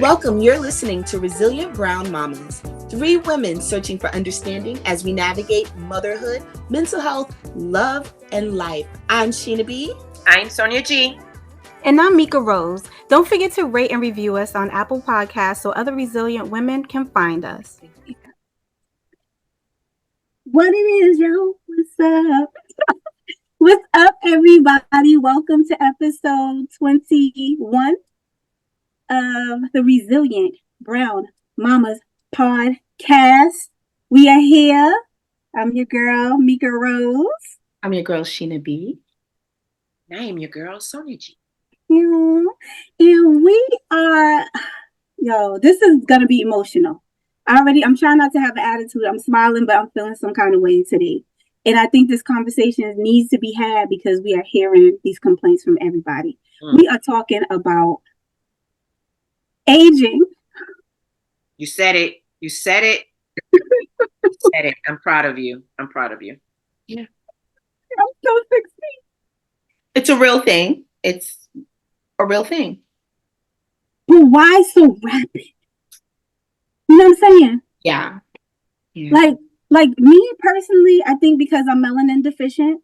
Welcome, you're listening to Resilient Brown Mommas, three women searching for understanding as we navigate motherhood, mental health, love, and life. I'm Sheena B. I'm Sonia G. And I'm Mika Rose. Don't forget to rate and review us on Apple Podcasts so other resilient women can find us. What it is, yo? What's up? What's up, everybody? Welcome to episode 21 of the Resilient Brown Mamas podcast. We are here. I'm your girl, Mika Rose. I'm your girl, Sheena B. And I am your girl, Sonia G. Yeah. And we are, this is going to be emotional. I'm trying not to have an attitude. I'm smiling, but I'm feeling some kind of way today. And I think this conversation needs to be had because we are hearing these complaints from everybody. We are talking about aging. You said it. You said it. I'm proud of you. Yeah. I'm so 16. It's a real thing. It's a real thing. But why so rapid? You know what I'm saying? Yeah. Like me personally, I think because I'm melanin deficient,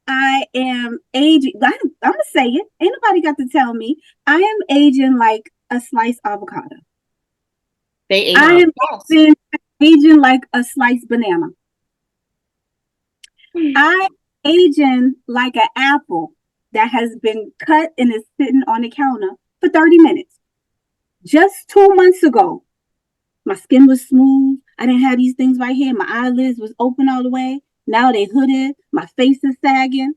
I am aging. I'm going to say it. Ain't nobody got to tell me. I am aging like a sliced avocado. I am aging like a sliced banana. I'm aging like an apple that has been cut and is sitting on the counter for 30 minutes. Just 2 months ago, my skin was smooth. I didn't have these things right here. My eyelids was open all the way. Now they hooded. My face is sagging.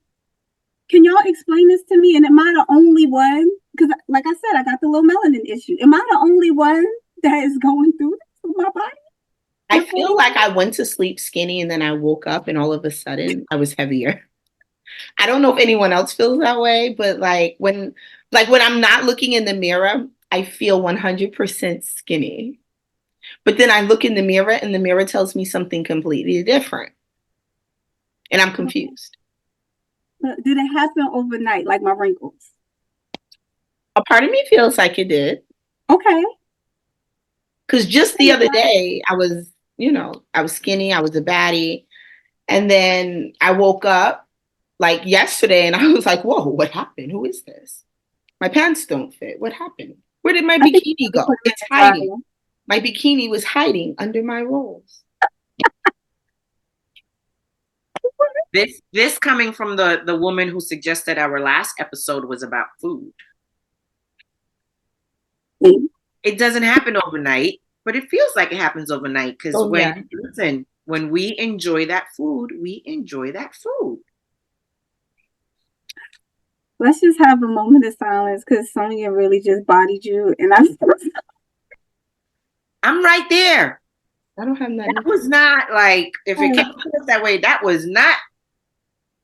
Can y'all explain this to me? And am I the only one? Because like I said, I got the low melanin issue. Am I the only one that is going through this with my body? I feel like I went to sleep skinny and then I woke up and all of a sudden I was heavier. I don't know if anyone else feels that way, but when I'm not looking in the mirror, I feel 100% skinny. But then I look in the mirror and the mirror tells me something completely different. And I'm confused. Did it happen overnight, like my wrinkles? A part of me feels like it did. Okay. Because just the other day, I was skinny, I was a baddie. And then I woke up like yesterday and I was like, whoa, what happened? Who is this? My pants don't fit. What happened? Where did my bikini go? It's hiding. My bikini was hiding under my rolls. This coming from the woman who suggested our last episode was about food. It doesn't happen overnight, but it feels like it happens overnight because when we enjoy that food, we enjoy that food. Let's just have a moment of silence because Sonia really just bodied you, and I'm right there. I don't have that. That was not like, if it came to us that way, that was not,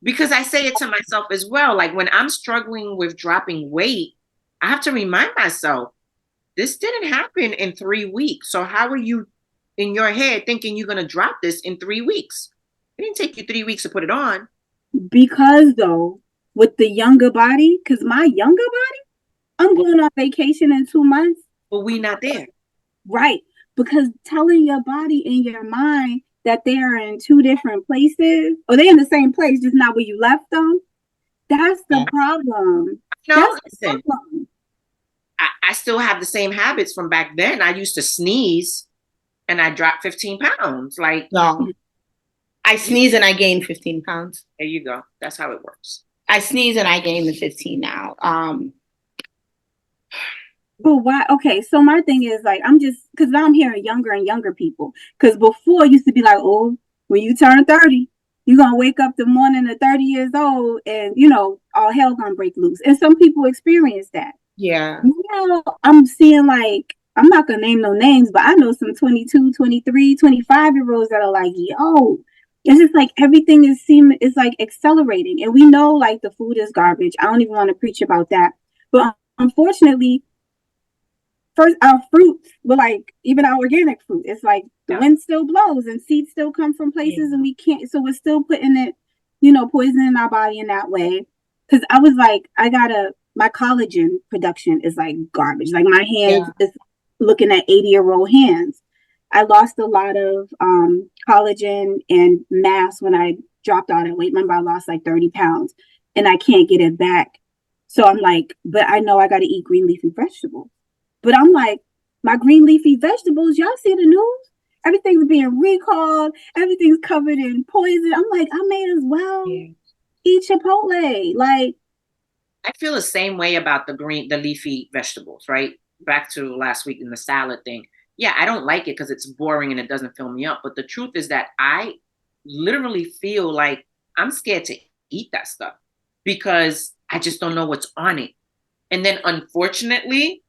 because I say it to myself as well. Like when I'm struggling with dropping weight, I have to remind myself, this didn't happen in 3 weeks. So how are you in your head thinking you're going to drop this in 3 weeks? It didn't take you 3 weeks to put it on. Because though, with the younger body, because my younger body, I'm going on vacation in 2 months. But we not there. Right. Because telling your body and your mind that they are in two different places, or they're in the same place, just not where you left them, that's the problem. No, listen, I still have the same habits from back then. I used to sneeze and I dropped 15 pounds. No. I sneeze and I gain 15 pounds. There you go. That's how it works. I sneeze and I gain the 15 now. But why? Okay, so my thing is because now I'm hearing younger and younger people. Because before it used to be like, oh, when you turn 30, you're going to wake up the morning at 30 years old and, all hell going to break loose. And some people experience that. Yeah. Now I'm seeing I'm not going to name no names, but I know some 22, 23, 25-year-olds that are like, yo, it's just like everything is like accelerating. And we know the food is garbage. I don't even want to preach about that. But unfortunately, first our fruits, but even our organic fruit, it's like the wind still blows and seeds still come from places and we can't, so we're still putting it, poisoning our body in that way. Because I was my collagen production is like garbage. Like my hands is looking at 80-year-old hands. I lost a lot of collagen and mass when I dropped all that weight. Remember, I lost like 30 pounds and I can't get it back. So I'm like, but I know I got to eat green leafy vegetables. But I'm like, my green leafy vegetables, y'all see the news? Everything's being recalled. Everything's covered in poison. I'm like, I may as well eat Chipotle. Like, I feel the same way about the leafy vegetables, right? Back to last week in the salad thing. Yeah, I don't like it because it's boring and it doesn't fill me up. But the truth is that I literally feel like I'm scared to eat that stuff because I just don't know what's on it. And then unfortunately,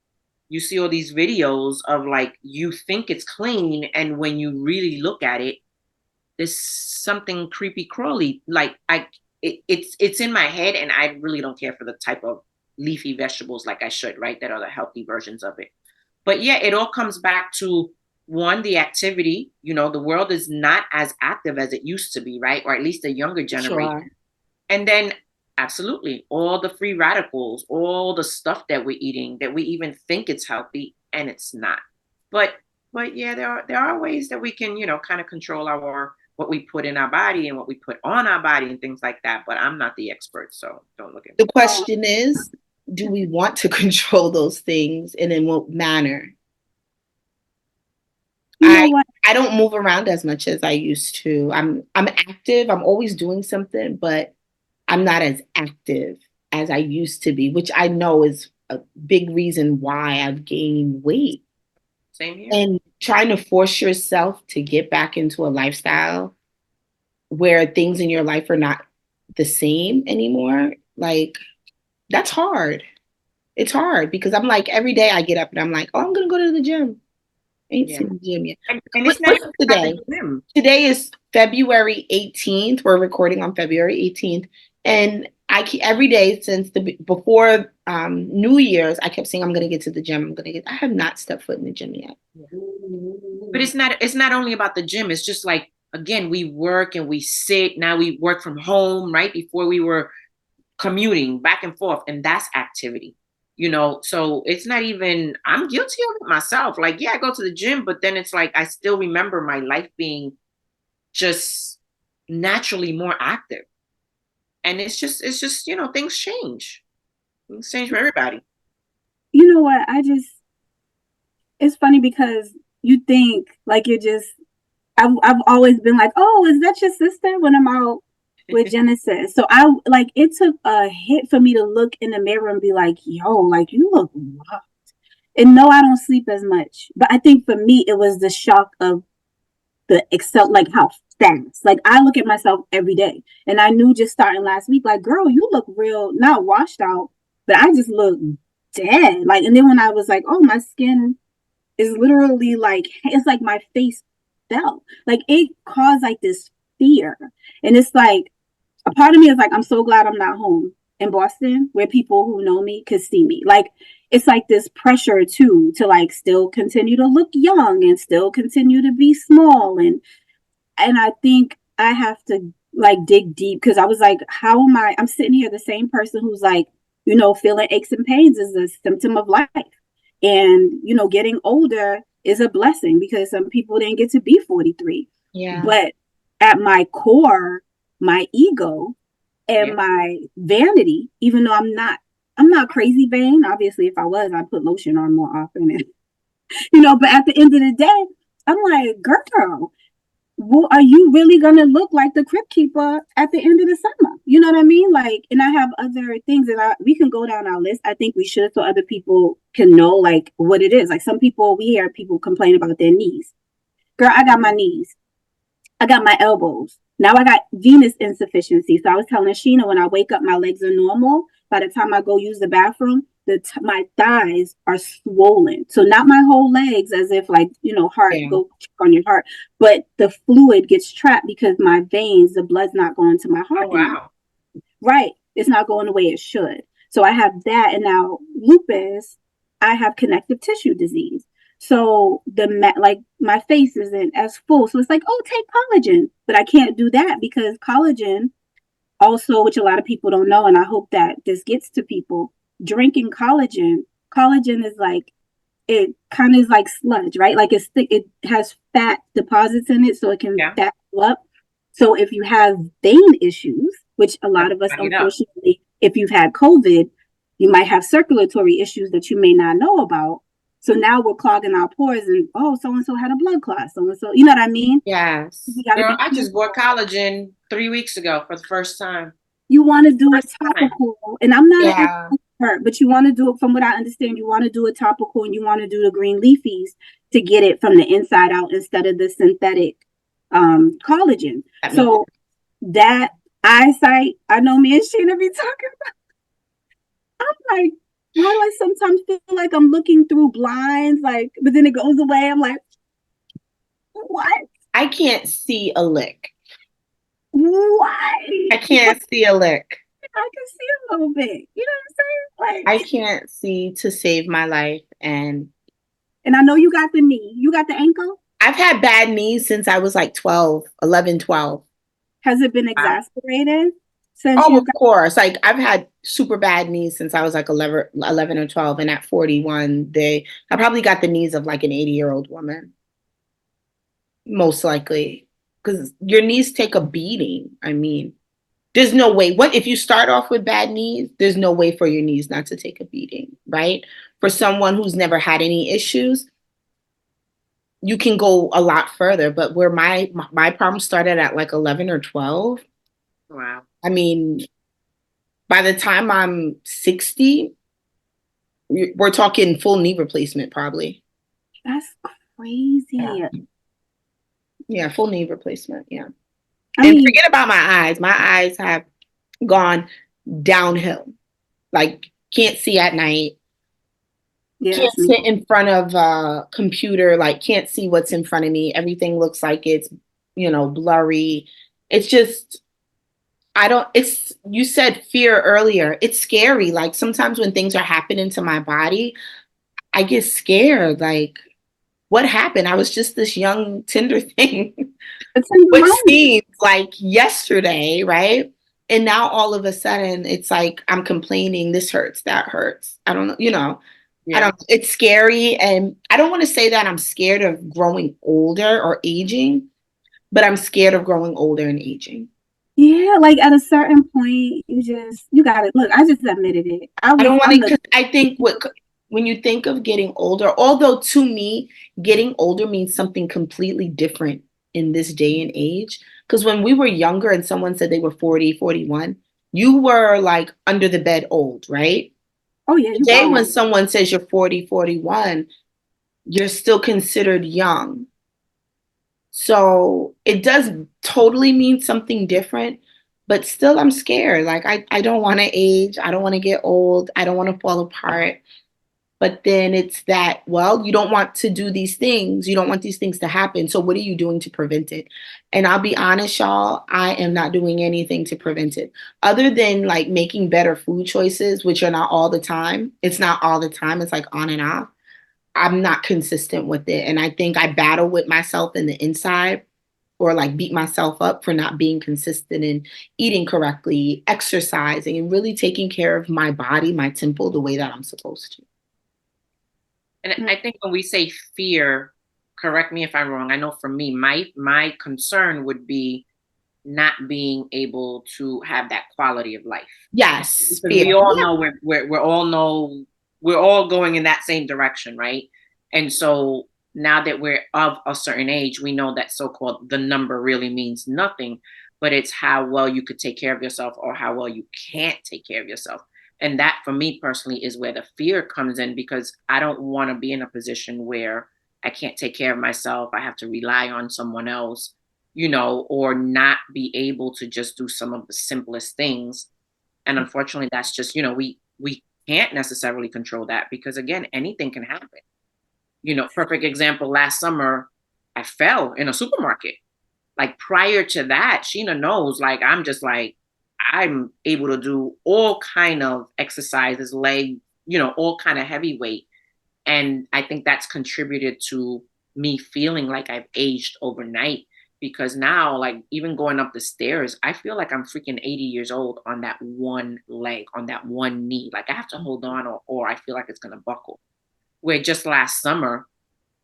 you see all these videos of like you think it's clean, and when you really look at it, there's something creepy crawly. Like it's in my head, and I really don't care for the type of leafy vegetables like I should, right? That are the healthy versions of it. But yeah, it all comes back to one, the activity. You know, the world is not as active as it used to be, right? Or at least the younger generation. Sure. And then absolutely all the free radicals, all the stuff that we're eating that we even think it's healthy and it's not. But yeah, there are ways that we can, kind of control our what we put in our body and what we put on our body and things like that. But I'm not the expert, so don't look at The me. question is, do we want to control those things and in what manner? I don't move around as much as I used to. I'm active. I'm always doing something, but I'm not as active as I used to be, which I know is a big reason why I've gained weight. Same here. And trying to force yourself to get back into a lifestyle where things in your life are not the same anymore, like that's hard. It's hard because I'm like, every day I get up and I'm like, oh, I'm going to go to the gym. I ain't seen the gym yet. And it's not What's today? Today is February 18th. We're recording on February 18th. And every day since before New Year's, I kept saying I'm going to get to the gym. I have not stepped foot in the gym yet. But it's not only about the gym. It's just like, again, we work and we sit. Now we work from home, right? Before we were commuting back and forth, and that's activity. So it's not even, I'm guilty of it myself. Like, yeah, I go to the gym, but then it's like I still remember my life being just naturally more active. And it's just things change. Things change for everybody. You know what? It's funny because you think like you're just, I've always been like, oh, is that your sister when I'm out with Genesis? So it took a hit for me to look in the mirror and be like, yo, like you look rough. And no, I don't sleep as much. But I think for me, it was the shock of the Excel, like how fast. Like I look at myself every day. And I knew just starting last week, like, girl, you look real, not washed out, but I just look dead. Like, and then when I was like, oh, my skin is literally like, it's like my face fell. Like it caused like this fear. And it's like, a part of me is like, I'm so glad I'm not home in Boston where people who know me could see me. Like, it's like this pressure too, to like still continue to look young and still continue to be small. And I think I have to like dig deep because I was like, how am I'm sitting here, the same person who's like, feeling aches and pains is a symptom of life. And, getting older is a blessing because some people didn't get to be 43. Yeah. But at my core, my ego and my vanity, even though I'm not crazy vain. Obviously, if I was, I'd put lotion on more often. And, but at the end of the day, I'm like, girl, well, are you really going to look like the Crypt Keeper at the end of the summer? You know what I mean? Like, and I have other things that we can go down our list. I think we should, so other people can know like what it is. Like we hear people complain about their knees. Girl, I got my knees. I got my elbows. Now I got venous insufficiency. So I was telling Sheena, when I wake up, my legs are normal. By the time I go use the bathroom, my thighs are swollen. So not my whole legs, as if like, heart, go check on your heart, but the fluid gets trapped because my veins, the blood's not going to my heart. Oh, wow. Right. It's not going the way it should. So I have that. And now lupus, I have connective tissue disease. So my face isn't as full. So it's like, oh, take collagen. But I can't do that because collagen also, which a lot of people don't know, and I hope that this gets to people, drinking collagen is like it kind of is like sludge, right? Like it has fat deposits in it, so it can Yeah. fat you up. So if you have vein issues, which a lot of us, Body it up. unfortunately, if you've had COVID, you might have circulatory issues that you may not know about. So now we're clogging our pores, and oh, so and so had a blood clot, so and so, you know what I mean? Yes. We got to Girl, be I just bought careful. collagen 3 weeks ago for the first time. You want to do it First time. topical, and I'm not an Yeah. expert, but you want to do it, from what I understand, you want to do it topical, and you want to do the green leafies to get it from the inside out instead of the synthetic collagen. That makes So that eyesight, I know me and Sheena be talking. I'm like, why do I sometimes feel like I'm looking through blinds, like, but then it goes away. I'm like, what? I can't see a lick. Why? I can't see a lick. I can see a little bit. You know what I'm saying? I Like, can't see to save my life. And and I know you got the knee. You got the ankle. I've had bad knees since I was like 12, 11, 12. Has it been Wow. exasperated since Oh, you of got? course. Like I've had super bad knees since I was like 11 or 12. And at 41, I probably got the knees of like an 80-year-old woman, most likely. Because your knees take a beating. I mean, there's no way. What if you start off with bad knees? There's no way for your knees not to take a beating, right? For someone who's never had any issues, you can go a lot further. But where my problem started at like 11 or 12, Wow. I mean, by the time I'm 60, we're talking full knee replacement, probably. That's crazy. Yeah. Yeah, full knee replacement. Yeah. I And mean, forget about my eyes. My eyes have gone downhill. Like, can't see at night. yeah, Can't that's me. sit in front of a computer. Like, can't see what's in front of me. Everything looks like it's, blurry. It's just, you said fear earlier. It's scary. Like, sometimes when things are happening to my body, I get scared. Like, what happened? I was just this young, tender thing, It's in the which moment. seems like yesterday, right? And now all of a sudden, it's like I'm complaining. This hurts, that hurts. I don't know, I Yeah. don't, it's scary. And I don't want to say that I'm scared of growing older or aging, but I'm scared of growing older and aging. Yeah, like at a certain point, you got to look. I just admitted it. I don't want to, I'm the because I think when you think of getting older, although to me, getting older means something completely different in this day and age. Because when we were younger and someone said they were 40, 41, you were like under the bed old, right? oh yeah, you Today, when gone. someone says you're 40, 41, you're still considered young. So it does totally mean something different, but still I'm scared. Like I don't want to age. I don't want to get old. I don't want to fall apart. But then it's that, well, you don't want to do these things. You don't want these things to happen. So what are you doing to prevent it? And I'll be honest, y'all, I am not doing anything to prevent it other than like making better food choices, which are not all the time. It's not all the time. It's like on and off. I'm not consistent with it. And I think I battle with myself in the inside or like beat myself up for not being consistent in eating correctly, exercising, and really taking care of my body, my temple, the way that I'm supposed to. And I think when we say fear, correct me if I'm wrong. I know for me, my concern would be not being able to have that quality of life. Yes, Because fear. we all Yeah. know we're all going in that same direction, right? And so now that we're of a certain age, we know that so-called the number really means nothing, but it's how well you could take care of yourself or how well you can't take care of yourself. And that for me personally is where the fear comes in, because I don't want to be in a position where I can't take care of myself. I have to rely on someone else, or not be able to just do some of the simplest things. And unfortunately, that's just, we can't necessarily control that, because again, anything can happen. Perfect example, last summer, I fell in a supermarket. Like prior to that, Sheena knows, like, I'm able to do all kind of exercises, leg, all kind of heavyweight. And I think that's contributed to me feeling like I've aged overnight, because now, like, even going up the stairs, I feel like I'm freaking 80 years old on that one leg, on that one knee. Like I have to hold on, or I feel like it's going to buckle. where just last summer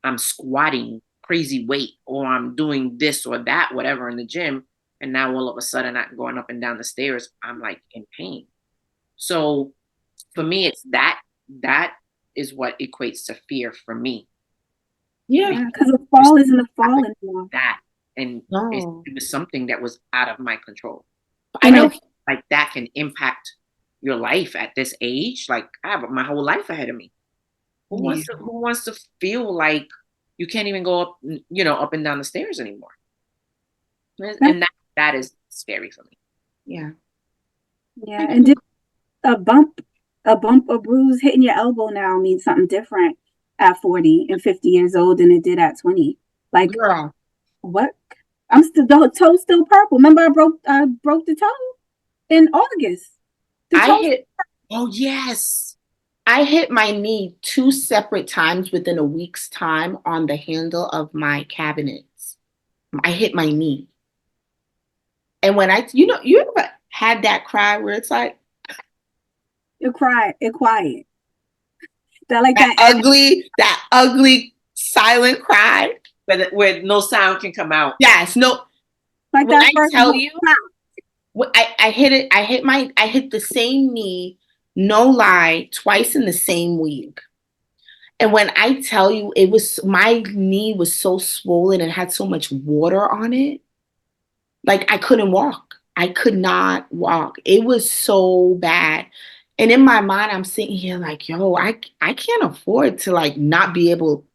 I'm squatting crazy weight or I'm doing this or that, whatever in the gym. And now all of a sudden I'm going up and down the stairs. I'm like in pain. So for me, it's that is what equates to fear for me. Yeah. Because a fall isn't a fall anymore. That and No. it was something that was out of my control. I know. Like that can impact your life at this age. Like I have my whole life ahead of me. Who wants to feel like you can't even go up, up and down the stairs anymore? And that is scary for me. Yeah. Yeah. And did a bump or bruise hitting your elbow now means something different at 40 and 50 years old than it did at 20. Like, Girl. what? I'm still, the toe's still purple. Remember I broke the toe in August. Oh yes. I hit my knee 2 separate times within a week's time on the handle of my cabinets. I hit my knee. And when you ever had that cry where it's like, it quiet. that ugly silent cry. Where no sound can come out. Yes, no. Like when that I tell you, I hit the same knee, no lie, twice in the same week. And when I tell you, my knee was so swollen and had so much water on it, like I couldn't walk. I could not walk. It was so bad. And in my mind, I'm sitting here like, yo, I can't afford to like not be able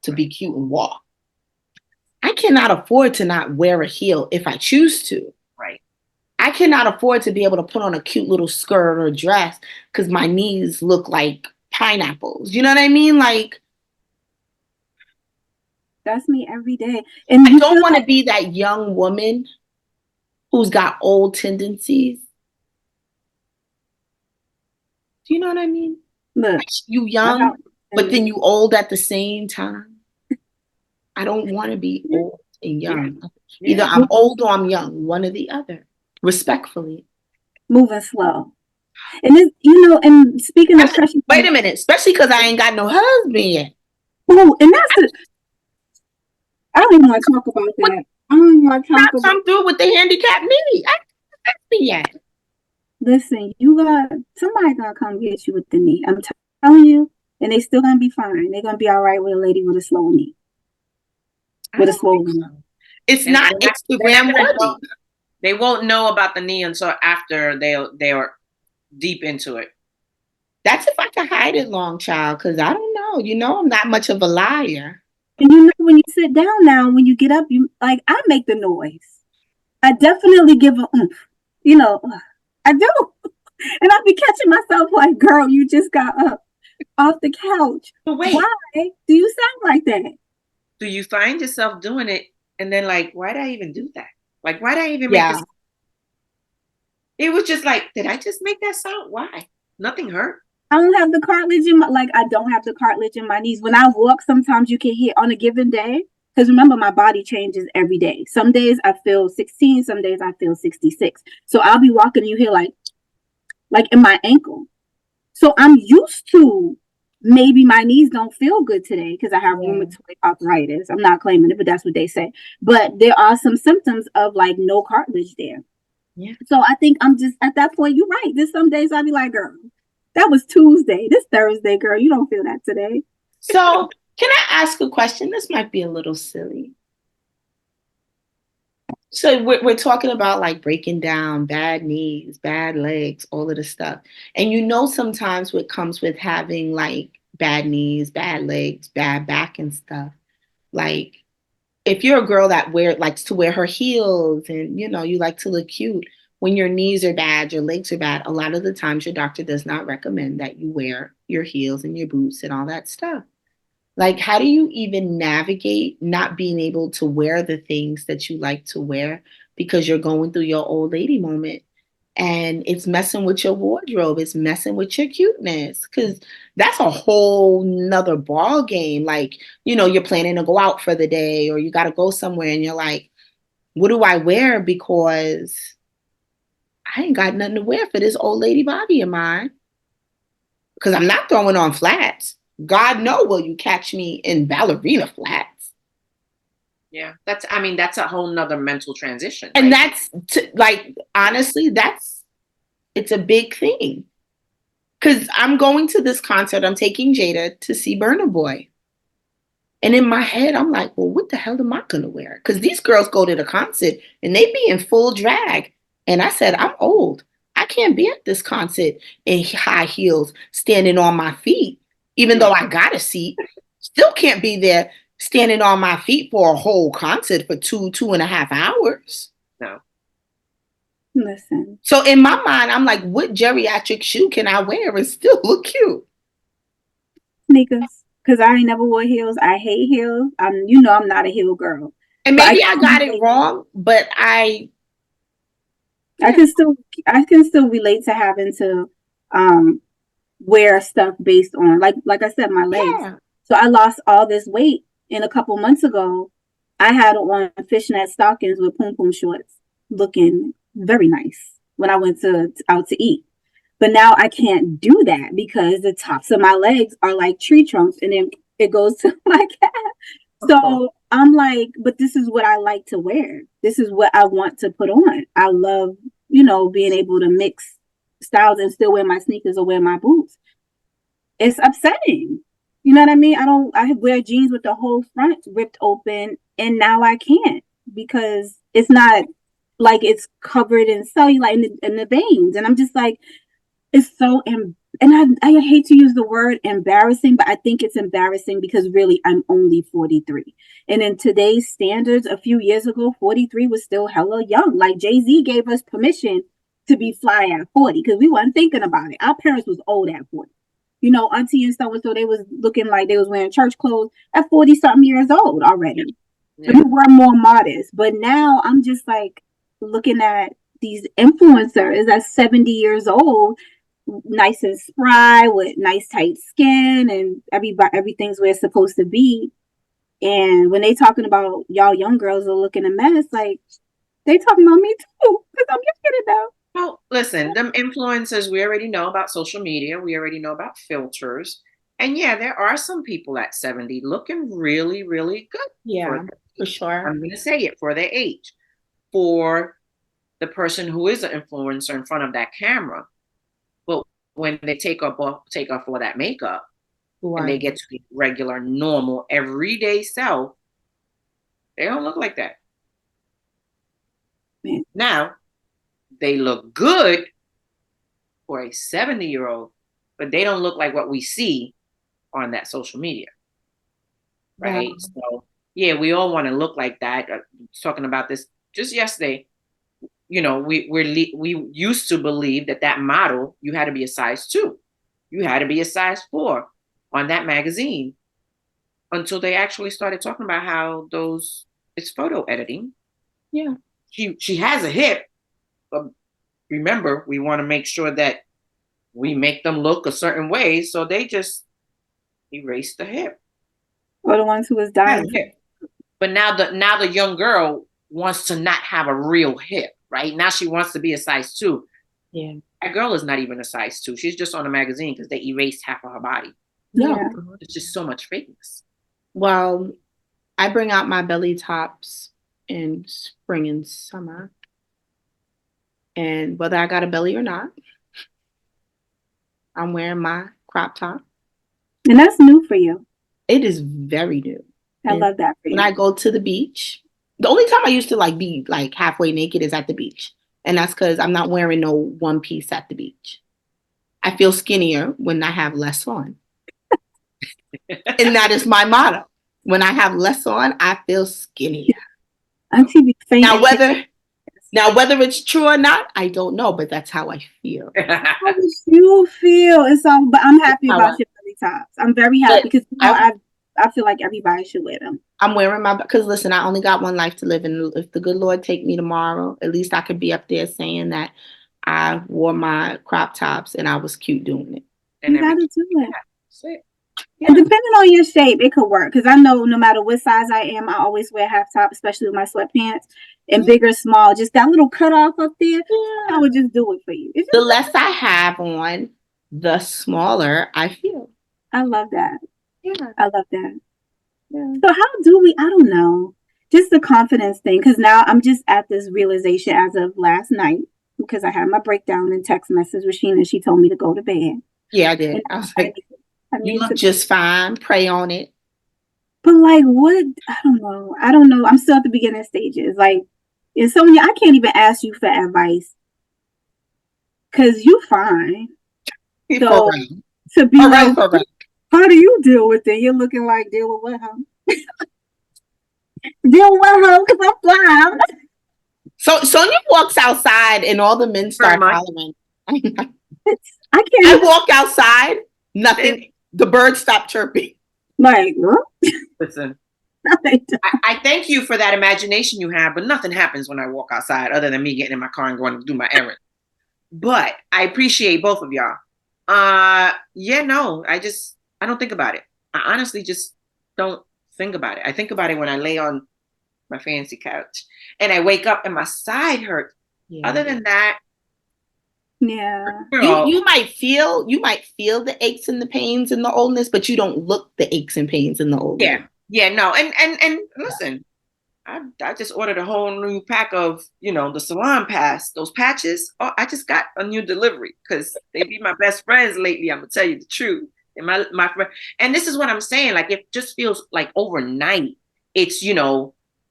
to be cute and walk. I cannot afford to not wear a heel if I choose to. Right. I cannot afford to be able to put on a cute little skirt or dress because my knees look like pineapples. You know what I mean? Like, that's me every day. And I don't want to be that young woman who's got old tendencies. Do you know what I mean? Look, like you young, but then you old at the same time. I don't want to be old and young. Yeah. Either I'm old or I'm young, one or the other, respectfully. Moving slow. And this, and speaking of pressure. Wait a minute, especially because I ain't got no husband yet. Oh, and that's I don't even want to talk about that. I don't even want to talk about. Come through with the handicapped knee. I don't have me yet. Listen, somebody gonna come get you with the knee. I'm telling you, and they still gonna be fine. They're gonna be all right with a lady with a slow knee. With a slow knee. It's not Instagram worthy. They won't know about the knee until after they are deep into it. That's if I can hide it long, child, because I don't know. I'm not much of a liar. And when you sit down now, when you get up, I make the noise. I definitely give a oomph. I do. And I'll be catching myself like, girl, you just got up off the couch. But wait. Why do you sound like that? Do you find yourself doing it and then like, why did I even do that? Like, why did I even make this? It was just like, did I just make that sound? Why? Nothing hurt. I don't have the cartilage I don't have the cartilage in my knees. When I walk, sometimes you can hear on a given day. Because remember, my body changes every day. Some days I feel 16, some days I feel 66. So I'll be walking and you hear like in my ankle. So I'm used to maybe my knees don't feel good today because I have rheumatoid arthritis. I'm not claiming it, but that's what they say. But there are some symptoms of like no cartilage there. Yeah. So I think I'm just at that point, you're right. There's some days I'll be like, girl, that was Tuesday. This Thursday, girl, you don't feel that today. So can I ask a question? This might be a little silly. So we're talking about like breaking down bad knees, bad legs, all of the stuff. And sometimes what comes with having like bad knees, bad legs, bad back and stuff. Like if you're a girl that likes to wear her heels and, you like to look cute, when your knees are bad, your legs are bad, a lot of the times your doctor does not recommend that you wear your heels and your boots and all that stuff. Like, how do you even navigate not being able to wear the things that you like to wear because you're going through your old lady moment and it's messing with your wardrobe, it's messing with your cuteness? Because that's a whole nother ball game. Like, you're planning to go out for the day or you got to go somewhere and you're like, what do I wear? Because I ain't got nothing to wear for this old lady body of mine. Because I'm not throwing on flats. God know will you catch me in ballerina flats. Yeah, that's a whole nother mental transition, And right? that's like, honestly, it's a big thing. Because I'm going to this concert. I'm taking Jada to see Burna Boy. And in my head, I'm like, well, what the hell am I going to wear? Because these girls go to the concert and they be in full drag. And I said, I'm old. I can't be at this concert in high heels, standing on my feet, even though I got a seat. Still can't be there standing on my feet for a whole concert for 2.5 hours. No. Listen. So in my mind, I'm like, what geriatric shoe can I wear and still look cute? Sneakers. Because I ain't never wore heels. I hate heels. I'm not a heel girl. And But maybe I got it wrong, but I can still relate to having to wear stuff based on like I said, my legs. Yeah. So I lost all this weight, and a couple months ago I had on fishnet stockings with pom pom shorts, looking very nice when I went out to eat. But now I can't do that because the tops of my legs are like tree trunks, and then it goes to my calf. So I'm like, but this is what I like to wear. This is what I want to put on. I love, being able to mix styles and still wear my sneakers or wear my boots. It's upsetting. You know what I mean? I wear jeans with the whole front ripped open, and now I can't because it's not like it's covered in cellulite in the veins. And I'm just like, it's so, and I hate to use the word embarrassing, but I think it's embarrassing because really I'm only 43. And in today's standards, a few years ago, 43 was still hella young. Like Jay-Z gave us permission to be fly at 40 because we weren't thinking about it. Our parents was old at 40. Auntie and so they was looking like they was wearing church clothes at 40 something years old already. Yeah. We were more modest. But now I'm just like looking at these influencers at 70 years old, nice and spry with nice tight skin, and everything's where it's supposed to be. And when they talking about y'all young girls are looking a mess, like they talking about me too because I'm getting it now. Well, listen, them influencers, we already know about social media. We already know about filters. And yeah, there are some people at 70 looking really, really good. Yeah, for sure. I'm going to say it, for their age. For the person who is an influencer in front of that camera. But when they take off all that makeup, right, and they get to be regular, normal, everyday self, they don't look like that. Man. Now, they look good for a 70-year-old, but they don't look like what we see on that social media. Right? Wow. So, yeah, we all want to look like that. Talking about this just yesterday, we used to believe that model, you had to be a size 2. You had to be a size 4 on that magazine until they actually started talking about how it's photo editing. Yeah. She has a hip, but remember, we want to make sure that we make them look a certain way, so they just erased the hip. Or the ones who was dying. But now the young girl wants to not have a real hip, right? Now she wants to be a size 2. Yeah. That girl is not even a size 2. She's just on a magazine because they erased half of her body. Yeah. It's just so much fakeness. Well, I bring out my belly tops in spring and summer. And whether I got a belly or not, I'm wearing my crop top. And that's new for you. It is very new. I love that for you. When I go to the beach, the only time I used to be halfway naked is at the beach. And that's because I'm not wearing no one piece at the beach. I feel skinnier when I have less on. And that is my motto. When I have less on, I feel skinnier. Now whether it's true or not, I don't know, but that's how I feel. How do you feel? But I'm happy about your belly tops. I'm very happy because I feel like everybody should wear them. I'm wearing because listen, I only got one life to live, and if the good Lord take me tomorrow, at least I could be up there saying that I wore my crop tops and I was cute doing it. And you gotta do it. Yeah. And depending on your shape, it could work. Because I know no matter what size I am, I always wear half top, especially with my sweatpants. And big or small, just that little cutoff up there, I would just do it for you. The less I have on, the smaller I feel. I love that. Yeah. I love that. Yeah. So how do we, I don't know, just the confidence thing. Because now I'm just at this realization as of last night, because I had my breakdown in text message with Sheena. She told me to go to bed. Yeah, I did. And I was I like, need, I you need look to, just fine. Pray on it. but like, what? I don't know. I don't know. I'm still at the beginning stages. Like, and Sonia, I can't even ask you for advice because you fine. For So real. to be For like, real, for real. how do you deal with it? You're looking like deal with what, huh? Deal with what, huh? Because I'm fine. So Sonia walks outside and all the men Very start much. following. I can't I even, walk outside, nothing. The birds stop chirping. like, huh? Listen, Nothing. I thank you for that imagination you have, but nothing happens when I walk outside other than me getting in my car and going to do my errand. But I appreciate both of y'all. Yeah, no, I don't think about it. I honestly just don't think about it. I think about it when I lay on my fancy couch and I wake up and my side hurts. Yeah. Other than that, Yeah. You might feel the aches and the pains and the oldness, but you don't look the aches and pains and the oldness. yeah, no, and listen, I just ordered a whole new pack of the salon pass, those patches. Oh, I just got a new delivery because they be my best friends lately. I'm gonna tell you the truth. And my friend, and this is what I'm saying. Like it just feels like overnight. It's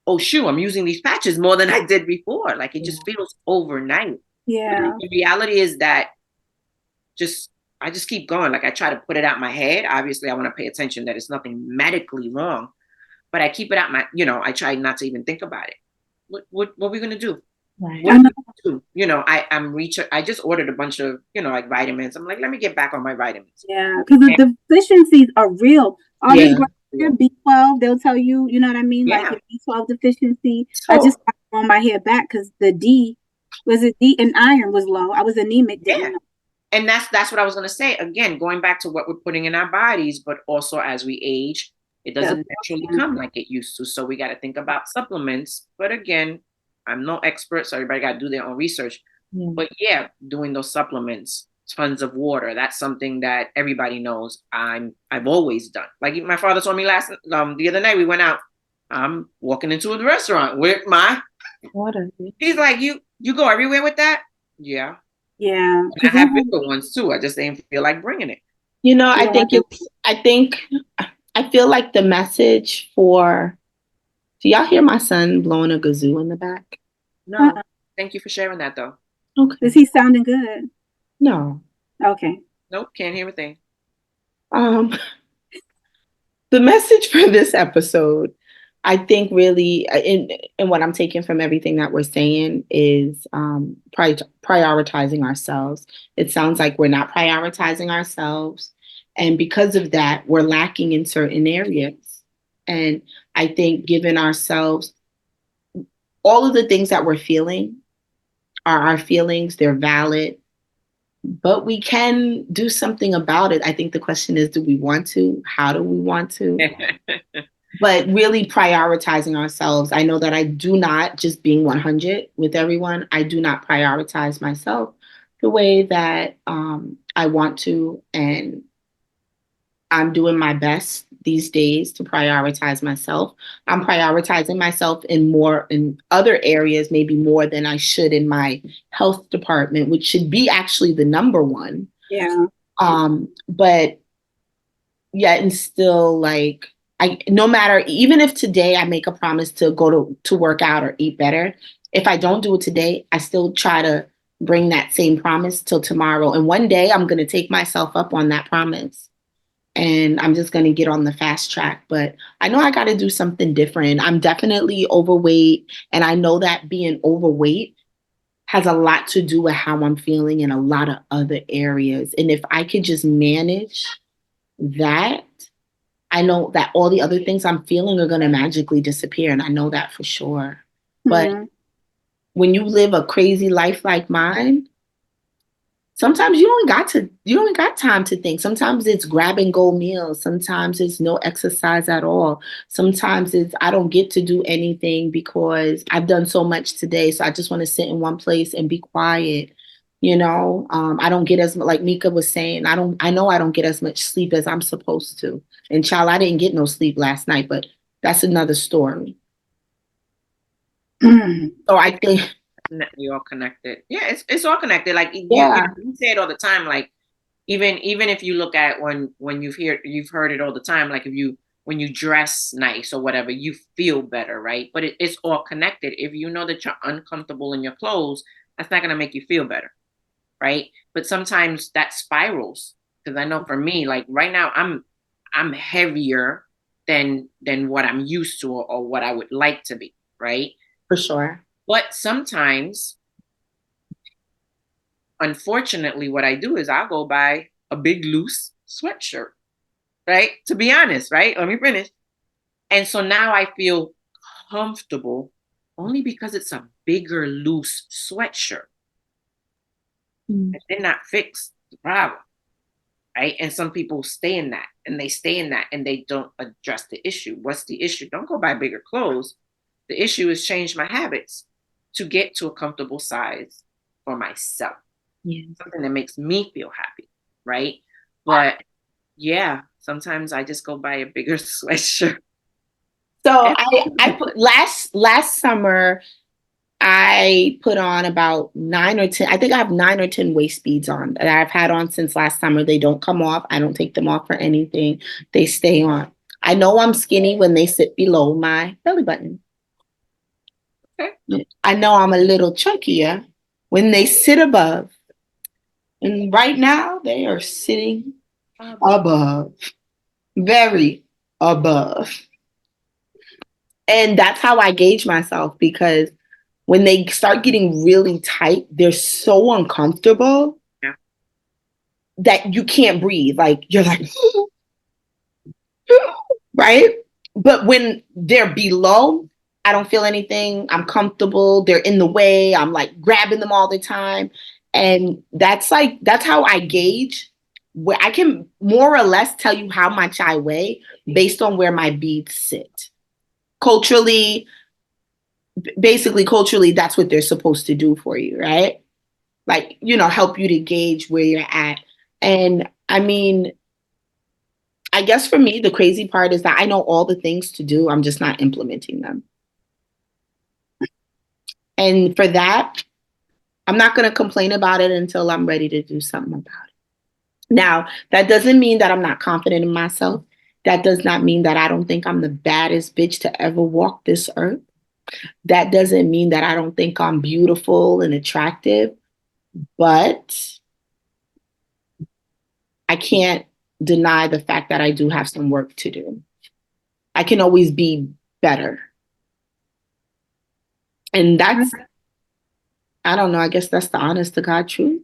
oh shoot, I'm using these patches more than I did before. Like it just feels overnight. Yeah. The reality is that just I just keep going. Like I try to put it out my head. Obviously, I want to pay attention that it's nothing medically wrong, but I keep it out my. I try not to even think about it. What are we gonna do? Right. What are we gonna do? I just ordered a bunch of like vitamins. I'm like, let me get back on my vitamins. Yeah, because the deficiencies are real. All this Yeah. B12, they'll tell you, you know what I mean? Like Yeah. your B12 deficiency. I So just got on my head back because the D was it D and iron was low. I was anemic, didn't yeah. know. And that's what I was gonna say. Again, going back to what we're putting in our bodies, but also as we age, it Yeah. doesn't naturally come like it used to. So we got to think about supplements. But again, I'm no expert, so everybody got to do their own research. Yeah. But yeah, doing those supplements, tons of water. That's something that everybody knows. I've always done. Like my father told me the other night we went out. I'm walking into the restaurant with my Water. He's like, you go everywhere with that? Yeah. Yeah. I have bigger ones too. I just didn't feel like bringing it. I feel like the message for, do y'all hear my son blowing a kazoo in the back? No. Thank you for sharing that though. Okay. Is he sounding good? No. Okay. Nope, can't hear a thing. The message for this episode, I think really, in what I'm taking from everything that we're saying is prioritizing ourselves. It sounds like we're not prioritizing ourselves. And because of that, we're lacking in certain areas. And I think giving ourselves all of the things that we're feeling are our feelings, they're valid, but we can do something about it. I think the question is, do we want to? How do we want to? But really prioritizing ourselves. I know that I do not, just being 100 with everyone, I do not prioritize myself the way that I want to. And I'm doing my best these days to prioritize myself. I'm prioritizing myself in other areas, maybe more than I should in my health department, which should be actually the number one. Yeah. But yet and still, like, no matter, even if today I make a promise to go to work out or eat better, if I don't do it today, I still try to bring that same promise till tomorrow. And one day I'm going to take myself up on that promise. And I'm just going to get on the fast track. But I know I got to do something different. I'm definitely overweight. And I know that being overweight has a lot to do with how I'm feeling in a lot of other areas. And if I could just manage that, I know that all the other things I'm feeling are going to magically disappear. And I know that for sure. But when you live a crazy life like mine, sometimes you don't got time to think. Sometimes it's grab and go meals. Sometimes it's no exercise at all. Sometimes it's I don't get to do anything because I've done so much today. So I just want to sit in one place and be quiet. I don't get as like Mika was saying, I know I don't get as much sleep as I'm supposed to. And child, I didn't get no sleep last night, but that's another story. So I think definitely all connected. Yeah, it's all connected. Like yeah, you say it all the time. Like even if you look at when you've heard it all the time. Like if you when you dress nice or whatever, you feel better, right? But it's all connected. If you know that you're uncomfortable in your clothes, that's not gonna make you feel better, right? But sometimes that spirals. Because I know for me, like right now, I'm heavier than what I'm used to or what I would like to be, right? for sure. But sometimes, unfortunately, what I do is I'll go buy a big loose sweatshirt, right? To be honest, right? Let me finish. And so now I feel comfortable only because it's a bigger loose sweatshirt. Mm. It did not fix the problem, right? And some people stay in that and they stay in that and they don't address the issue. What's the issue? Don't go buy bigger clothes. The issue is change my habits to get to a comfortable size for myself. Yeah. Something that makes me feel happy, right? But yeah, sometimes I just go buy a bigger sweatshirt. So I put last summer I put on about 9 or 10. I think I have 9 or 10 waist beads on that I've had on since last summer. They don't come off. I don't take them off for anything. They stay on. I know I'm skinny when they sit below my belly button. Okay. I know I'm a little chunkier when they sit above. And right now they are sitting above, very above. And that's how I gauge myself because when they start getting really tight, they're so uncomfortable Yeah. that you can't breathe. Like you're like, right? But when they're below, I don't feel anything. I'm comfortable. They're in the way. I'm like grabbing them all the time. And that's how I gauge where I can more or less tell you how much I weigh based on where my beads sit. Culturally, basically culturally, that's what they're supposed to do for you, right? Like, help you to gauge where you're at. And I mean, I guess for me, the crazy part is that I know all the things to do. I'm just not implementing them. And for that, I'm not going to complain about it until I'm ready to do something about it. Now, that doesn't mean that I'm not confident in myself. That does not mean that I don't think I'm the baddest bitch to ever walk this earth. That doesn't mean that I don't think I'm beautiful and attractive, but I can't deny the fact that I do have some work to do. I can always be better. And I don't know, I guess that's the honest to God truth.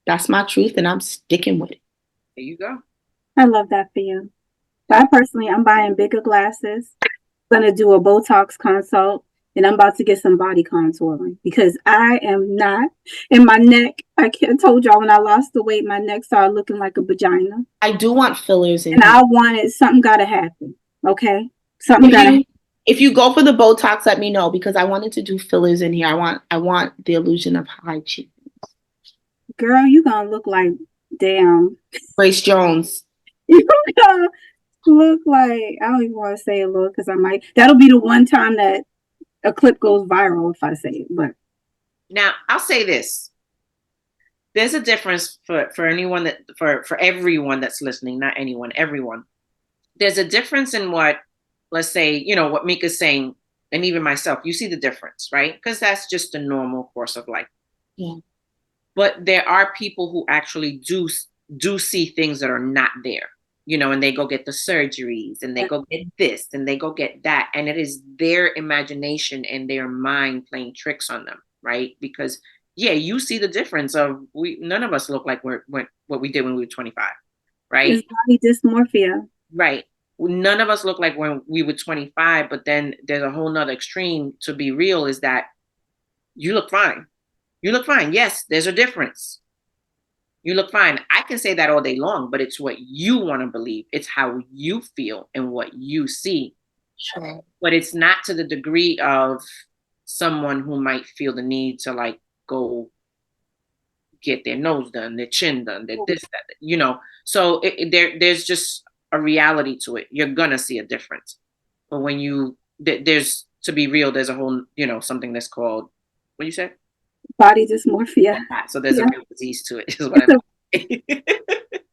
That's my truth and I'm sticking with it. There you go. I love that for you. I personally, I'm buying bigger glasses. I'm going to do a Botox consult and I'm about to get some body contouring because I am not in my neck. I told y'all when I lost the weight, my neck started looking like a vagina. I do want fillers in and here. I wanted something got to happen. Okay. Something got to happen. If you go for the Botox, let me know because I wanted to do fillers in here. I want the illusion of high cheek. Girl, you gonna look like damn Grace Jones. You gonna look like I don't even want to say a look because that'll be the one time that a clip goes viral if I say it. But now I'll say this. There's a difference for anyone for everyone that's listening, not anyone, everyone. There's a difference in what, let's say, what Mika's saying, and even myself, you see the difference, right? Because that's just the normal course of life. Yeah. But there are people who actually do see things that are not there, and they go get the surgeries and they go get this and they go get that. And it is their imagination and their mind playing tricks on them, right? Because yeah, you see the difference of none of us look like what we did when we were 25, right? It's body dysmorphia. Right. None of us look like when we were 25, but then there's a whole nother extreme to be real is that you look fine. You look fine. Yes, there's a difference. You look fine. I can say that all day long, but it's what you want to believe. It's how you feel and what you see. Sure. But it's not to the degree of someone who might feel the need to like go get their nose done, their chin done, their this, that, you know. So there's just a reality to it. You're gonna see a difference. But when there's, to be real, there's a whole, you know, something that's called, what do you say? Body dysmorphia. So there's Yeah. a real disease to it, is what I'm saying.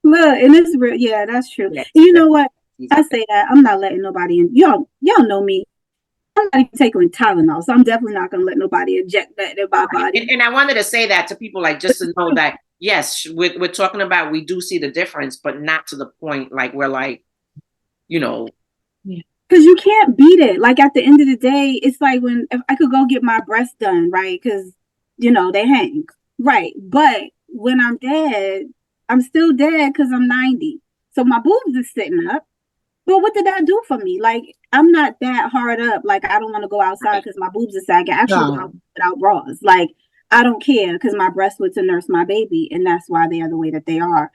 Look, and it's real. Yeah, that's true. Yes, You know what? I say that I'm not letting nobody in. Y'all know me. I'm not even taking Tylenol, so I'm definitely not gonna let nobody inject that in my body. And I wanted to say that to people, like, just to know that yes, we're talking about, we do see the difference, but not to the point like we're like, you know. Because you can't beat it. Like at the end of the day, it's like when if I could go get my breasts done, right? Because you know they hang, right? But when I'm dead, I'm still dead because I'm 90. So my boobs is sitting up. But what did that do for me? Like I'm not that hard up. Like I don't want to go outside because my boobs are sagging. I actually go out without bras. Like I don't care because my breasts were to nurse my baby, and that's why they are the way that they are.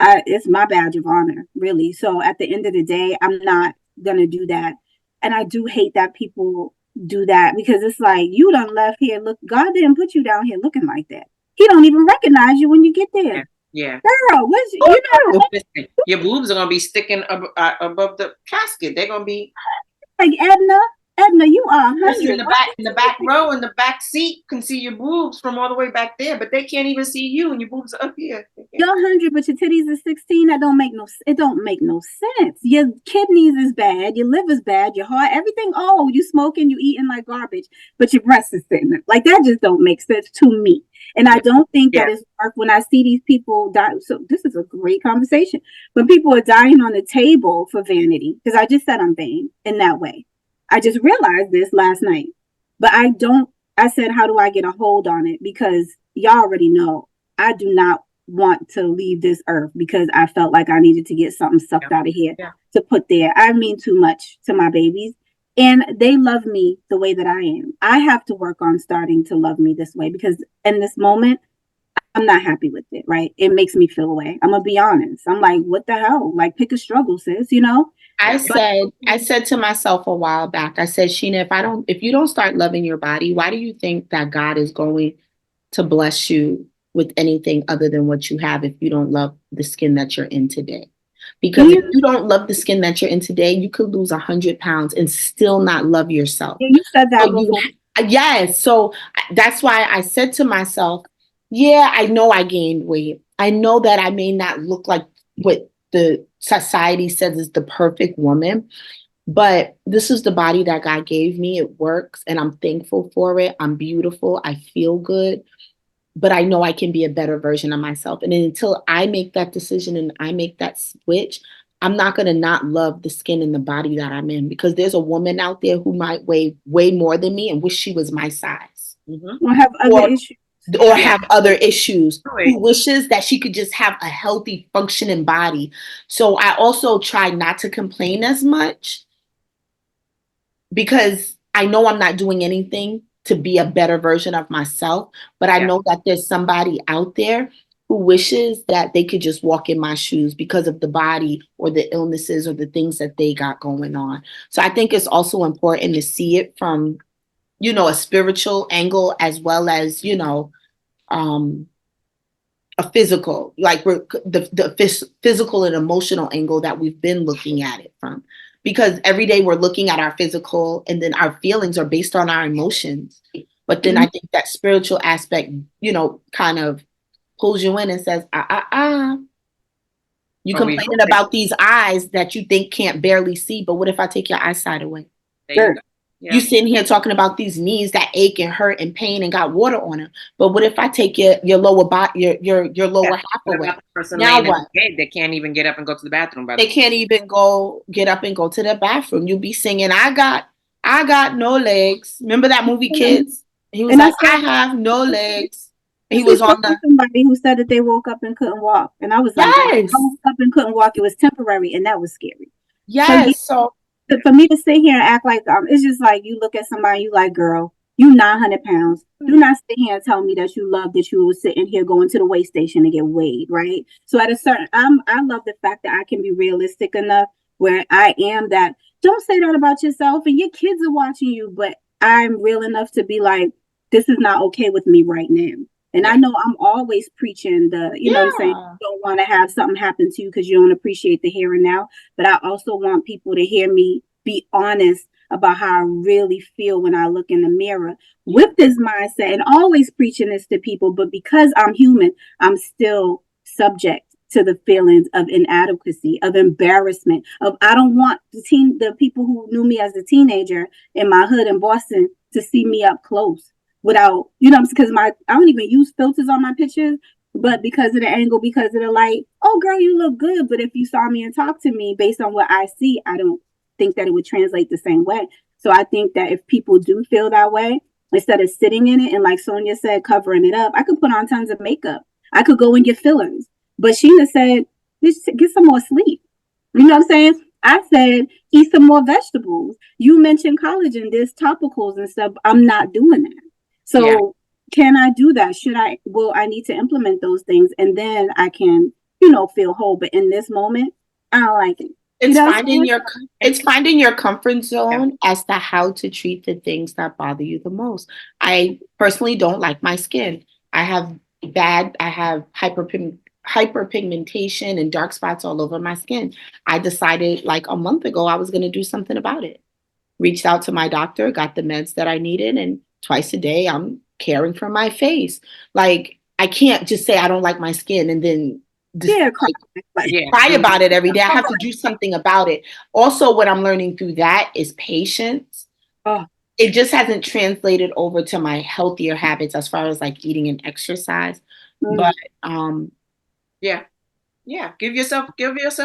It's my badge of honor, really. So at the end of the day, I'm not gonna do that. And I do hate that people do that because it's like you done left here. Look, God didn't put you down here looking like that. He don't even recognize you when you get there. Yeah. Girl, what's you know? Listen, your boobs are gonna be sticking above the casket. They're gonna be like Edna, you are 100. in the back row, in the back seat, can see your boobs from all the way back there, but they can't even see you, and your boobs are up here. You're 100, but your titties is 16. That don't make no. It don't make no sense. Your kidneys is bad. Your liver's bad. Your heart, everything. Oh, you smoking, you eating like garbage, but your breasts is sitting there. Like that just don't make sense to me. And I don't think that it's work when I see these people die. So this is a great conversation. When people are dying on the table for vanity, because I just said I'm vain in that way. I just realized this last night, but I said, how do I get a hold on it? Because y'all already know I do not want to leave this earth because I felt like I needed to get something sucked out of here to put there. I mean too much to my babies, and they love me the way that I am. I have to work on starting to love me this way because in this moment, I'm not happy with it, right? It makes me feel away. I'm gonna be honest. I'm like, what the hell? Like, pick a struggle, sis, you know? I said to myself a while back, I said, Sheena, if you don't start loving your body, why do you think that God is going to bless you with anything other than what you have if you don't love the skin that you're in today? Because if you don't love the skin that you're in today, you could lose 100 pounds and still not love yourself. Yeah, you said that before. Yes. So that's why I said to myself, yeah, I know I gained weight. I know that I may not look like what the society says is the perfect woman, but this is the body that God gave me. It works and I'm thankful for it. I'm beautiful. I feel good, but I know I can be a better version of myself. And until I make that decision and I make that switch, I'm not going to not love the skin and the body that I'm in, because there's a woman out there who might weigh way more than me and wish she was my size. Or have other issues. Or have other issues, who wishes that she could just have a healthy, functioning body. So I also try not to complain as much because I know I'm not doing anything to be a better version of myself, but I know that there's somebody out there who wishes that they could just walk in my shoes because of the body or the illnesses or the things that they got going on. So I think it's also important to see it from, you know, a spiritual angle as well as, you know, a physical, like the physical and emotional angle that we've been looking at it from. Because every day we're looking at our physical and then our feelings are based on our emotions. But then I think that spiritual aspect, you know, kind of pulls you in and says, you complaining about these eyes that you think can't barely see, but what if I take your eyesight away? There you go. You sitting here talking about these knees that ache and hurt and pain and got water on them. But what if I take your lower body, your lower half away? Now what? They can't even get up and go to the bathroom. They can't even get up and go to the bathroom. You'll be singing, I got no legs. Remember that movie, Kids? He was like, I have no legs. He was on somebody who said that they woke up and couldn't walk. And I was like, I woke up and couldn't walk. It was temporary. And that was scary. Yes. So for me to sit here and act like it's just like you look at somebody, you like, girl, you 900 pounds. Do not sit here and tell me that you love that you will sit in here going to the weigh station and get weighed, right? So at a certain, I love the fact that I can be realistic enough where I am that. Don't say that about yourself, and your kids are watching you, but I'm real enough to be like, this is not okay with me right now. And I know I'm always preaching you know what I'm saying? You don't want to have something happen to you because you don't appreciate the here and now. But I also want people to hear me be honest about how I really feel when I look in the mirror with this mindset, and always preaching this to people. But because I'm human, I'm still subject to the feelings of inadequacy, of embarrassment, of I don't want the people who knew me as a teenager in my hood in Boston to see me up close without, you know, because I don't even use filters on my pictures, but because of the angle, because of the light, oh girl, you look good. But if you saw me and talked to me based on what I see, I don't think that it would translate the same way. So I think that if people do feel that way, instead of sitting in it and, like Sonia said, covering it up, I could put on tons of makeup. I could go and get fillers. But Sheena said, just get some more sleep. You know what I'm saying? I said, eat some more vegetables. You mentioned collagen, there's topicals and stuff. I'm not doing that. So can I do that? Well, I need to implement those things, and then I can, you know, feel whole. But in this moment, I don't like it. It's finding your comfort zone as to how to treat the things that bother you the most. I personally don't like my skin. I have hyperpigmentation and dark spots all over my skin. I decided like a month ago I was going to do something about it. Reached out to my doctor, got the meds that I needed, and twice a day I'm caring for my face. Like I can't just say I don't like my skin and then cry about it every day. I have to do something about it. Also, what I'm learning through that is patience. It just hasn't translated over to my healthier habits as far as like eating and exercise. But give yourself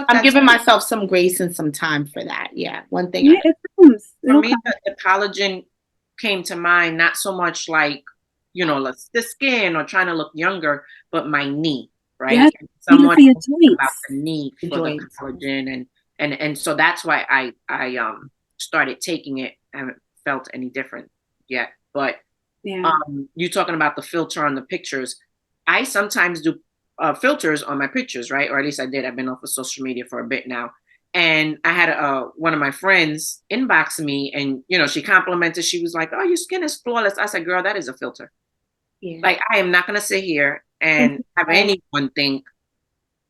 I'm giving myself some grace and some time for that. One thing for me, the collagen came to mind, not so much like, you know, the skin or trying to look younger, but my knee, right? Yes, someone about the need for the collagen, and so that's why I started taking it. I haven't felt any different yet, but you talking about the filter on the pictures. I sometimes do filters on my pictures, right? Or at least I did. I've been off of social media for a bit now. And I had one of my friends inbox me, and you know, she complimented. She was like, "Oh, your skin is flawless." I said, "Girl, that is a filter." Like, I am not going to sit here and have anyone think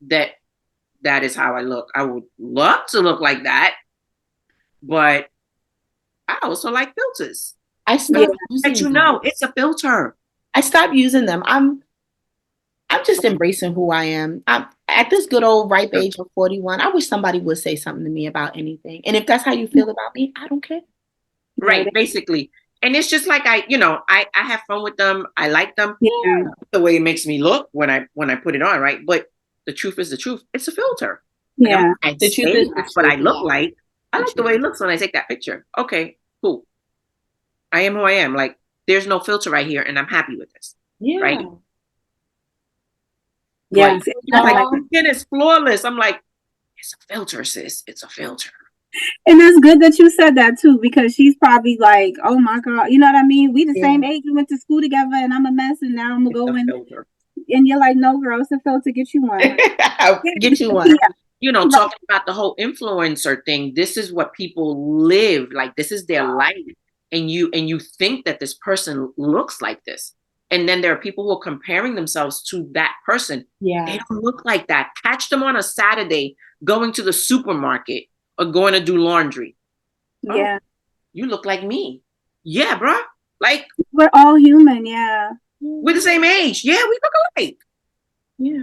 that is how I look. I would love to look like that, but I also like filters. I stopped using them. Know, it's a filter. I stopped using them. I'm just embracing who I am. I'm at this good old ripe age of 41. I wish somebody would say something to me about anything. And if that's how you feel about me, I don't care. Right, basically. And it's just like I have fun with them. I like them. The way it makes me look when I put it on, right? But the truth is the truth. It's a filter. Yeah. The truth is that's what I look like. I like the way it looks when I take that picture. Okay, cool. I am who I am. Like, there's no filter right here, and I'm happy with this. Right? Yes. Like, the skin is flawless. I'm like, it's a filter, sis. It's a filter. And that's good that you said that too, because she's probably like, oh my God, you know what I mean? We the same age, we went to school together, and I'm a mess, and now I'm gonna go in. And you're like, no, girl, it's a filter. Get you one. Get you one. You know, talking about the whole influencer thing, this is what people live. Like, this is their life. And you think that this person looks like this. And then there are people who are comparing themselves to that person. They don't look like that. Catch them on a Saturday going to the supermarket or going to do laundry. Yeah. Oh, you look like me. Yeah, bro. Like, we're all human. We're the same age. Yeah, we look alike. Yeah.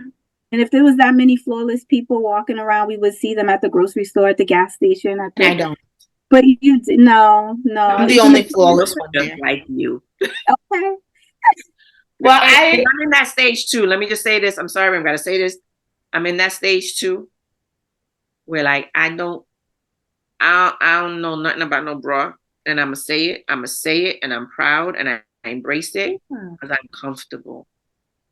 And if there was that many flawless people walking around, we would see them at the grocery store, at the gas station. I don't. But no. I'm the only flawless one just like you. Okay. Well, I'm in that stage too. Let me just say this. I'm sorry, I'm gonna say this. I'm in that stage too, where like I don't know nothing about no bra, and I'm gonna say it. And I'm proud, and I embrace it because I'm comfortable.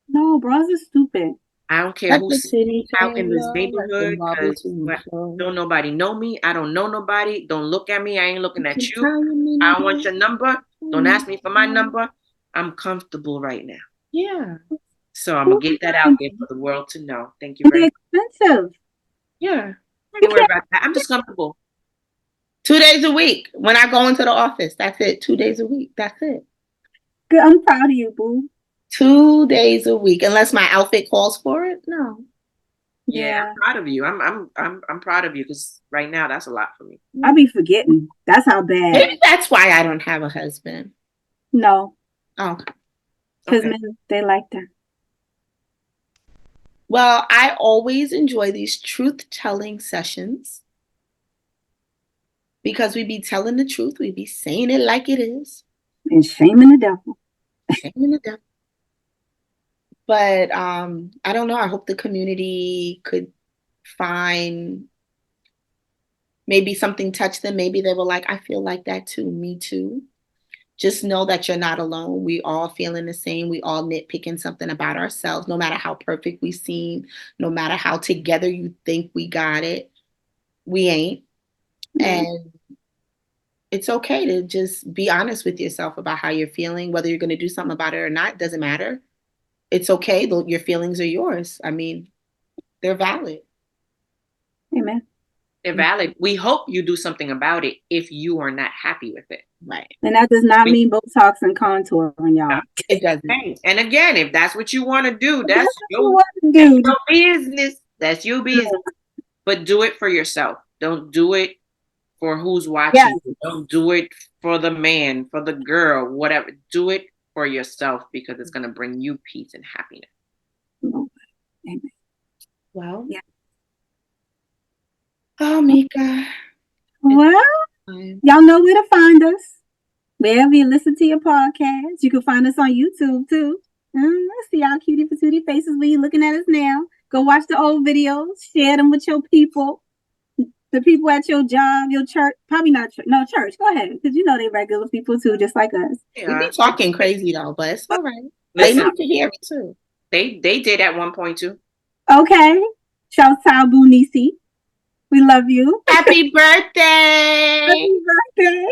No, bras are stupid. I don't care who's out in this neighborhood because don't nobody know me. I don't know nobody. Don't look at me. I ain't looking at you. I don't want your number. Don't ask me for my number. I'm comfortable right now. Yeah. So I'm gonna get that out there for the world to know. Thank you very much. Expensive. Yeah. Don't worry about that. I'm just comfortable. 2 days a week when I go into the office. That's it. 2 days a week. That's it. Good. I'm proud of you, boo. 2 days a week, unless my outfit calls for it. No. Yeah, I'm proud of you. I'm proud of you because right now that's a lot for me. I be forgetting. That's how bad. Maybe that's why I don't have a husband. No, Oh, because Okay. men, they like that. well, I always enjoy these truth-telling sessions because we be telling the truth. We be saying it like it is. And shaming the devil. Shaming the devil. But I don't know. I hope the community could find maybe something touched them. Maybe they were like, I feel like that too. Me too. Just know that you're not alone. We all feeling the same. We all nitpicking something about ourselves, no matter how perfect we seem, no matter how together you think we got it. We ain't. And it's okay to just be honest with yourself about how you're feeling, whether you're going to do something about it or not, doesn't matter. It's okay. Your feelings are yours. I mean, they're valid. Amen. They're valid. We hope you do something about it if you are not happy with it. Right. And that does not mean Botox and contouring, y'all. It doesn't. Hey, and again, if that's what you want to do, that's your business. That's your business. But do it for yourself. Don't do it for who's watching. Yes. Don't do it for the man, for the girl, whatever. Do it for yourself because it's going to bring you peace and happiness. Amen. Well, yeah. Oh, Mika. Well, y'all know where to find us. Wherever you listen to your podcast, you can find us on YouTube too. Let's see our cutie patootie faces when you're looking at us now. Go watch the old videos, share them with your people, the people at your job, your church. Probably not church. No, church. Go ahead, because you know they regular people too, just like us. We be talking crazy though, but it's all right. Listen, they need to hear it too. They did at one point too. Okay. Shout out Boo Nisi. We love you. Happy birthday. Happy birthday.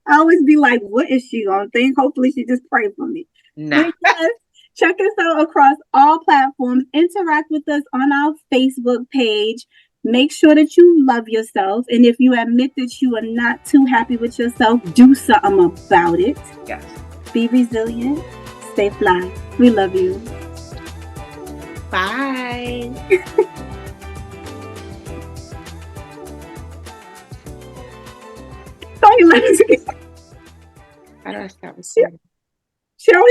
I always be like, what is she gonna think? Hopefully she just pray for me. Nah. Yes, check us out across all platforms. Interact with us on our Facebook page. Make sure that you love yourself. And if you admit that you are not too happy with yourself, do something about it. Yes. Be resilient. Stay fly. We love you. Bye. Don't you let us How do I stop recording? Shall we?